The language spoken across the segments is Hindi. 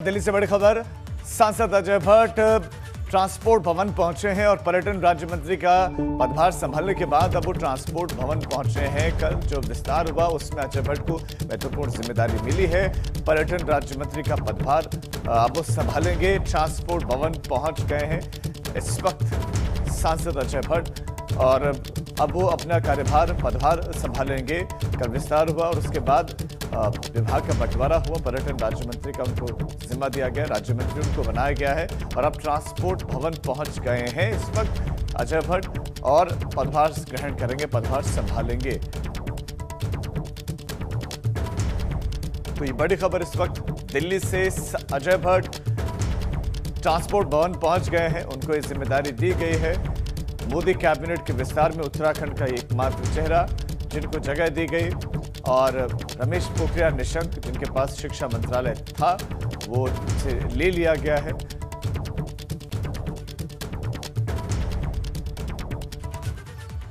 दिल्ली से बड़ी खबर। सांसद अजय भट्ट ट्रांसपोर्ट भवन पहुंचे हैं और पर्यटन राज्य मंत्री का पदभार संभालने के बाद अब वो ट्रांसपोर्ट भवन पहुंचे हैं। कल जो विस्तार हुआ उसमें अजय भट्ट को महत्वपूर्ण जिम्मेदारी मिली है। पर्यटन राज्य मंत्री का पदभार अब वो संभालेंगे। ट्रांसपोर्ट भवन पहुंच गए हैं इस वक्त सांसद अजय भट्ट और अब वो अपना पदभार संभालेंगे। कल विस्तार हुआ और उसके बाद विभाग का बंटवारा हुआ। पर्यटन राज्य मंत्री का उनको जिम्मा दिया गया, राज्य मंत्री उनको बनाया गया है और अब ट्रांसपोर्ट भवन पहुंच गए हैं इस वक्त अजय भट्ट और पदभार ग्रहण करेंगे, पदभार संभालेंगे। तो ये बड़ी खबर इस वक्त दिल्ली से। अजय भट्ट ट्रांसपोर्ट भवन पहुंच गए हैं, उनको ये जिम्मेदारी दी गई है। मोदी कैबिनेट के विस्तार में उत्तराखंड का एकमात्र चेहरा जिनको जगह दी गई और रमेश पोखरियाल निशंक जिनके पास शिक्षा मंत्रालय था वो से ले लिया गया है।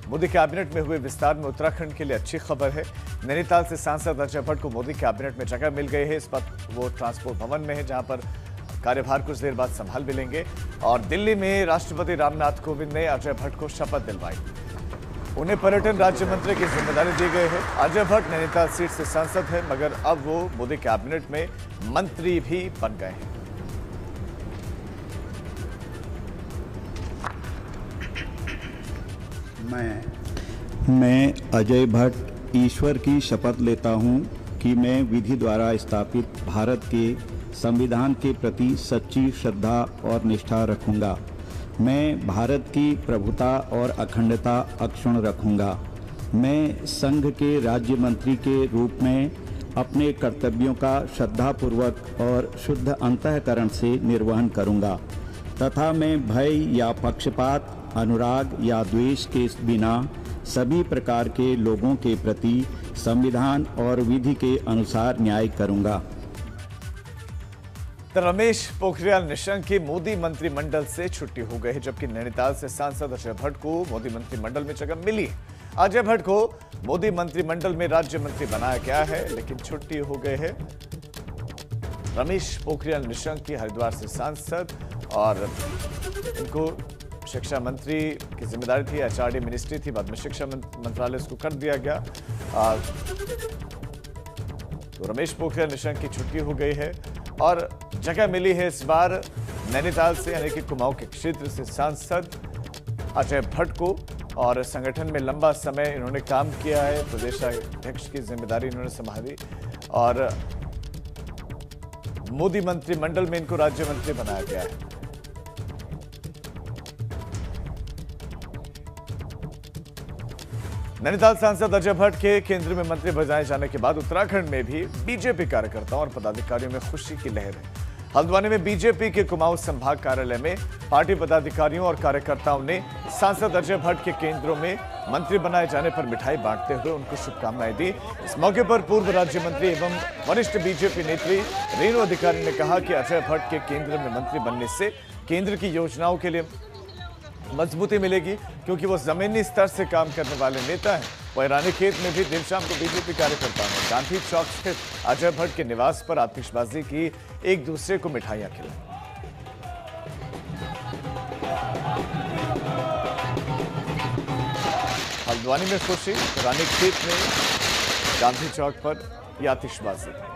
मोदी कैबिनेट में हुए विस्तार में उत्तराखंड के लिए अच्छी खबर है। नैनीताल से सांसद अजय भट्ट को मोदी कैबिनेट में जगह मिल गई है। इस वक्त वो ट्रांसपोर्ट भवन में है जहां पर कार्यभार कुछ देर बाद संभाल भी लेंगे। और दिल्ली में राष्ट्रपति रामनाथ कोविंद ने अजय भट्ट को शपथ दिलवाई। उन्हें पर्यटन राज्य मंत्री की जिम्मेदारी दी गई है। अजय भट्ट नैनीताल सीट से सांसद है मगर अब वो मोदी कैबिनेट में मंत्री भी बन गए हैं। मैं अजय भट्ट ईश्वर की शपथ लेता हूं कि मैं विधि द्वारा स्थापित भारत के संविधान के प्रति सच्ची श्रद्धा और निष्ठा रखूंगा। मैं भारत की प्रभुता और अखंडता अक्षुण्ण रखूंगा। मैं संघ के राज्य मंत्री के रूप में अपने कर्तव्यों का श्रद्धापूर्वक और शुद्ध अंतःकरण से निर्वहन करूंगा तथा मैं भय या पक्षपात, अनुराग या द्वेष के बिना सभी प्रकार के लोगों के प्रति संविधान और विधि के अनुसार न्याय करूंगा। रमेश पोखरियाल निशंक की मोदी मंत्रिमंडल से छुट्टी हो गई है जबकि नैनीताल से सांसद अजय भट्ट को मोदी मंत्रिमंडल में जगह मिली है। अजय भट्ट को मोदी मंत्रिमंडल में राज्य मंत्री बनाया गया है लेकिन छुट्टी हो गई है। रमेश पोखरियाल निशंक की हरिद्वार से सांसद और इनको शिक्षा मंत्री की जिम्मेदारी थी, एचआरडी मिनिस्ट्री थी, बाद में शिक्षा मंत्रालय इसको कर दिया गया। तो रमेश पोखरियाल निशंक की छुट्टी हो गई है और जगह मिली है इस बार नैनीताल से यानी कि कुमाऊं के क्षेत्र से सांसद अजय भट्ट को। और संगठन में लंबा समय इन्होंने काम किया है, प्रदेशाध्यक्ष की जिम्मेदारी इन्होंने संभाली और मोदी मंत्रिमंडल में इनको राज्य मंत्री बनाया गया है। नैनीताल सांसद अजय भट्ट के केंद्र में मंत्री बनाए जाने के बाद उत्तराखंड में भी बीजेपी कार्यकर्ताओं और पदाधिकारियों में खुशी की लहर है। हल्द्वानी में बीजेपी के कुमाऊं संभाग कार्यालय में पार्टी पदाधिकारियों और कार्यकर्ताओं ने सांसद अजय भट्ट के केंद्रों में मंत्री बनाए जाने पर मिठाई बांटते हुए उनको शुभकामनाएं दी। इस मौके पर पूर्व राज्य मंत्री एवं वरिष्ठ बीजेपी नेत्री रेणु अधिकारी ने कहा कि अजय भट्ट के केंद्र में मंत्री बनने से केंद्र की योजनाओं के लिए मजबूती मिलेगी क्योंकि वो जमीनी स्तर से काम करने वाले नेता हैं। वहीं रानीखेत में भी देर शाम को बीजेपी कार्यकर्ताओं ने गांधी चौक स्थित अजय भट्ट के निवास पर आतिशबाजी की, एक दूसरे को मिठाइयां खिलाई। हल्द्वानी में खुशी, रानीखेत में गांधी चौक पर यह आतिशबाजी।